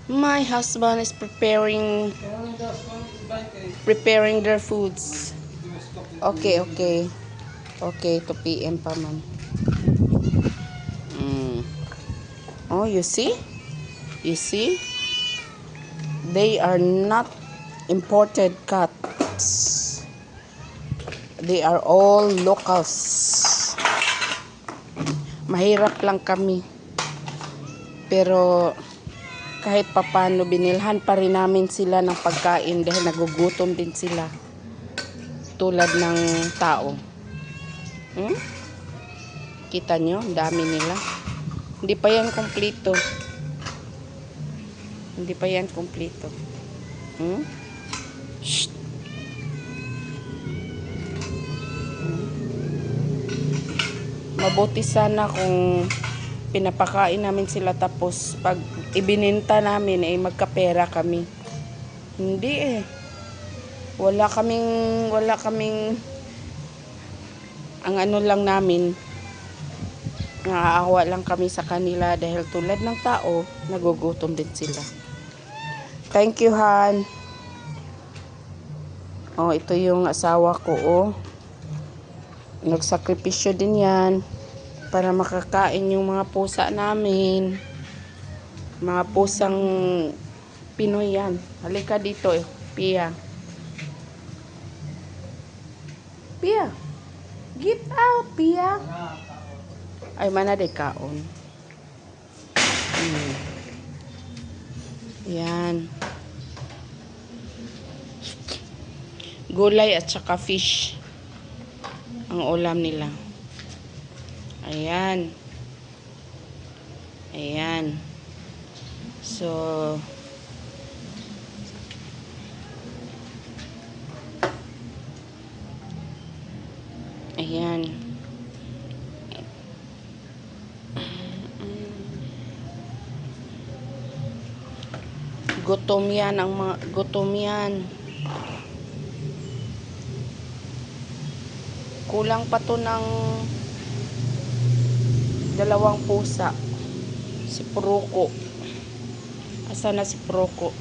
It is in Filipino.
My husband is preparing their foods. Okay, okay. Okay, 2 p.m. pa man. Oh, you see? You see? They are not imported cats. They are all locals. Mahirap lang kami. Pero kahit papano binilhan pa rin namin sila ng pagkain dahil nagugutom din sila. Tulad ng tao. Kita nyo? Ang dami nila. Hindi pa yan kompleto. Hindi pa yan kompleto. Shh. Mabuti sana kung pinapakain namin sila tapos pag ibininta namin ay magkapera kami. Hindi eh. Wala kaming ang ano lang namin, naaawa lang kami sa kanila dahil tulad ng tao, nagugutom din sila. Thank you, Han. Oh, ito yung asawa ko, oh. Nagsakripisyo din yan para makakain yung mga pusa namin. Mga pusang Pinoy yan. Halika dito, eh. Pia. Pia. Get out, Pia. Ay, mana de kaon. Yan. Gulay at saka fish ang ulam nila. Ayan. Ayan. So, ayan. Gutom yan ang mga gutom yan. Kulang pa to ng 2 pusa. Si Puroko. Asa na si Puroko?